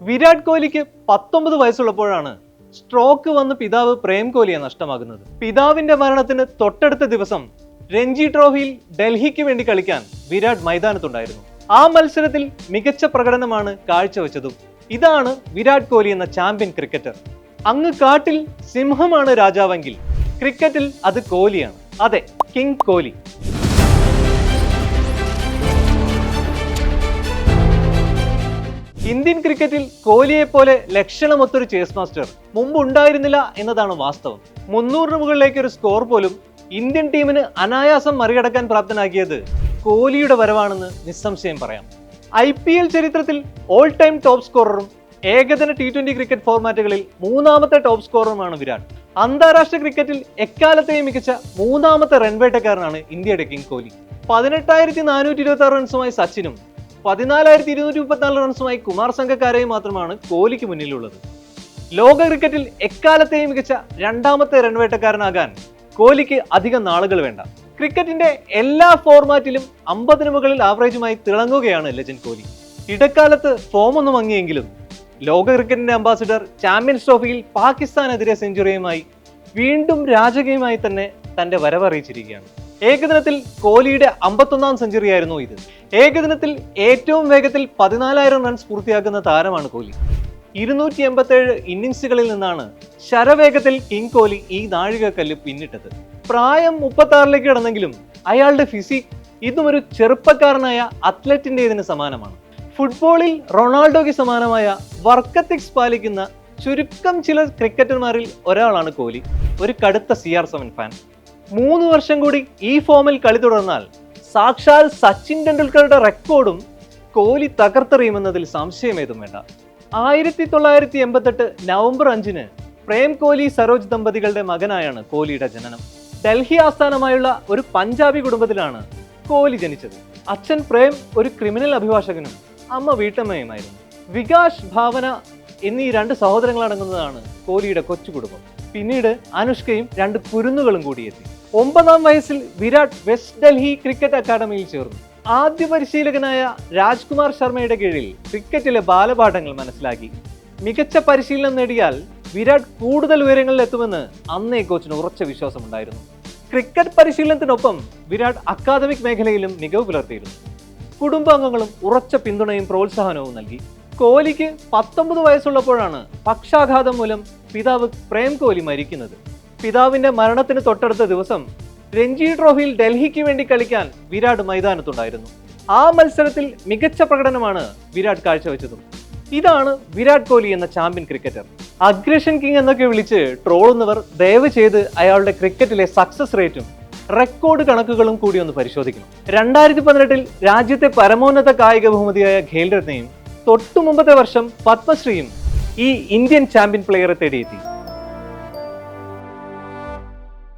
Virat കോഹ്ലിക്ക് 19 വയസ്സുള്ളപ്പോഴാണ് stroke വന്ന് പിതാവ് പ്രേം കോഹ്ലിയെ നഷ്ടമാകുന്നത്. പിതാവിന്റെ മരണത്തിന് തൊട്ടടുത്ത ദിവസം രഞ്ജി ട്രോഫിയിൽ ഡൽഹിക്ക് വേണ്ടി കളിക്കാൻ വിരാട് മൈതാനത്തുണ്ടായിരുന്നു. ആ മത്സരത്തിൽ മികച്ച പ്രകടനമാണ് കാഴ്ചവെച്ചതും. ഇതാണ് വിരാട് കോഹ്ലി എന്ന ചാമ്പ്യൻ ക്രിക്കറ്റർ. അങ്ങ് കാട്ടിൽ സിംഹമാണ് രാജാവെങ്കിൽ ക്രിക്കറ്റിൽ അത് കോഹ്ലിയാണ്. അതെ, കിങ് കോഹ്ലി. ഇന്ത്യൻ ക്രിക്കറ്റിൽ കോഹ്ലിയെ പോലെ ലക്ഷണമൊത്തൊരു ചേസ് മാസ്റ്റർ മുമ്പ് ഉണ്ടായിരുന്നില്ല എന്നതാണ് വാസ്തവം. 300 മുകളിലേക്ക് ഒരു സ്കോർ പോലും ഇന്ത്യൻ ടീമിന് അനായാസം മറികടക്കാൻ പ്രാപ്തനാക്കിയത് കോഹ്ലിയുടെ വരവാണെന്ന് നിസ്സംശയം പറയാം. IPL ചരിത്രത്തിൽ ഓൾ ടൈം ടോപ്പ് സ്കോററും ഏകദിന T20 ക്രിക്കറ്റ് ഫോർമാറ്റുകളിൽ 3ാമത്തെ ടോപ്പ് സ്കോററുമാണ് വിരാട്. അന്താരാഷ്ട്ര ക്രിക്കറ്റിൽ എക്കാലത്തെയും മികച്ച 3ാമത്തെ റൺവേട്ടക്കാരനാണ് ഇന്ത്യയുടെ കിങ് കോഹ്ലി. 18,426 റൺസുമായി സച്ചിനും 14,234 റൺസുമായി കുമാർ സംഗക്കാരെയും മാത്രമാണ് കോഹ്ലിക്ക് മുന്നിലുള്ളത്. ലോക ക്രിക്കറ്റിൽ എക്കാലത്തെയും മികച്ച 2ാമത്തെ റൺവേട്ടക്കാരനാകാൻ കോഹ്ലിക്ക് അധികം നാളുകൾ വേണ്ട. ക്രിക്കറ്റിന്റെ എല്ലാ ഫോർമാറ്റിലും 50-ന് മുകളിൽ ആവറേജുമായി തിളങ്ങുകയാണ് ലെജൻഡ് കോഹ്ലി. ഇടക്കാലത്ത് ഫോം ഒന്നും മങ്ങിയെങ്കിലും ലോക ക്രിക്കറ്റിന്റെ അംബാസിഡർ ചാമ്പ്യൻസ് ട്രോഫിയിൽ പാകിസ്ഥാനെതിരെ സെഞ്ചുറിയുമായി വീണ്ടും രാജകീയമായി തന്നെ തന്റെ വരവറിയിച്ചിരിക്കുകയാണ്. ഏകദിനത്തിൽ കോഹ്ലിയുടെ 51ാം സെഞ്ചുറിയായിരുന്നു ഇത്. ഏകദിനത്തിൽ ഏറ്റവും വേഗത്തിൽ 14,000 റൺസ് പൂർത്തിയാക്കുന്ന താരമാണ് കോഹ്ലി. 287 ഇന്നിംഗ്സുകളിൽ നിന്നാണ് ശരവേഗത്തിൽ കിങ് കോഹ്ലി ഈ നാഴികക്കല്ല് പിന്നിട്ടത്. പ്രായം 36ലേക്ക് കടന്നെങ്കിലും അയാളുടെ ഫിസിക് ഇതും ഒരു ചെറുപ്പക്കാരനായ അത്ലറ്റിൻ്റെതിന് സമാനമാണ്. ഫുട്ബോളിൽ റൊണാൾഡോയ്ക്ക് സമാനമായ വർക്ക് എത്തിക്സ് പാലിക്കുന്ന ചുരുക്കം ചില ക്രിക്കറ്റർമാരിൽ ഒരാളാണ് കോഹ്ലി. ഒരു കടുത്ത CR7 ഫാൻ. 3 വർഷം കൂടി ഈ ഫോമിൽ കളി തുടർന്നാൽ സാക്ഷാൽ സച്ചിൻ ടെണ്ടുൽക്കറുടെ റെക്കോർഡും കോഹ്ലി തകർത്തെറിയുമെന്നതിൽ സംശയമേതും വേണ്ട. 1988 നവംബർ 5-ന് പ്രേം കോഹ്ലി സരോജ് ദമ്പതികളുടെ മകനായാണ് കോഹ്ലിയുടെ ജനനം. ഡൽഹി ആസ്ഥാനമായുള്ള ഒരു പഞ്ചാബി കുടുംബത്തിലാണ് കോഹ്ലി ജനിച്ചത്. അച്ഛൻ പ്രേം ഒരു ക്രിമിനൽ അഭിഭാഷകനും അമ്മ വീട്ടമ്മയുമായിരുന്നു. വികാസ്, ഭാവന എന്നീ 2 സഹോദരങ്ങളടങ്ങുന്നതാണ് കോഹ്ലിയുടെ കൊച്ചു കുടുംബം. പിന്നീട് അനുഷ്കയും 2 കുരുന്നുകളും കൂടിയെത്തി. 9ാം വയസ്സിൽ വിരാട് വെസ്റ്റ് ഡൽഹി ക്രിക്കറ്റ് അക്കാദമിയിൽ ചേർന്നു. ആദ്യ പരിശീലകനായ രാജ്കുമാർ ശർമ്മയുടെ കീഴിൽ ക്രിക്കറ്റിലെ ബാലപാഠങ്ങൾ മനസ്സിലാക്കി. മികച്ച പരിശീലനം നേടിയാൽ വിരാട് കൂടുതൽ ഉയരങ്ങളിൽ എത്തുമെന്ന് അന്നേ കോച്ചിന് ഉറച്ച വിശ്വാസമുണ്ടായിരുന്നു. ക്രിക്കറ്റ് പരിശീലനത്തിനൊപ്പം വിരാട് അക്കാദമിക് മേഖലയിലും മികവ് പുലർത്തിയിരുന്നു. കുടുംബാംഗങ്ങളും ഉറച്ച പിന്തുണയും പ്രോത്സാഹനവും നൽകി. കോഹ്ലിക്ക് 19 വയസ്സുള്ളപ്പോഴാണ് പക്ഷാഘാതം മൂലം പിതാവ് പ്രേം കോഹ്ലി മരിക്കുന്നത്. പിതാവിന്റെ മരണത്തിന് തൊട്ടടുത്ത ദിവസം രഞ്ജി ട്രോഫിയിൽ ഡൽഹിക്ക് വേണ്ടി കളിക്കാൻ വിരാട് മൈതാനത്തുണ്ടായിരുന്നു. ആ മത്സരത്തിൽ മികച്ച പ്രകടനമാണ് വിരാട് കാഴ്ചവെച്ചതും. ഇതാണ് വിരാട് കോഹ്ലി എന്ന ചാമ്പ്യൻ ക്രിക്കറ്റർ. അഗ്രഷൻ കിങ് എന്നൊക്കെ വിളിച്ച് ട്രോളുന്നവർ ദയവ് ചെയ്ത് അയാളുടെ ക്രിക്കറ്റിലെ സക്സസ് റേറ്റും റെക്കോർഡ് കണക്കുകളും കൂടി ഒന്ന് പരിശോധിക്കണം. 2018-ൽ രാജ്യത്തെ പരമോന്നത കായിക ബഹുമതിയായ ഖേൽ രത്നയും തൊട്ടു മുമ്പത്തെ വർഷം പത്മശ്രീയും ഈ ഇന്ത്യൻ ചാമ്പ്യൻ പ്ലെയറെ തേടിയെത്തി.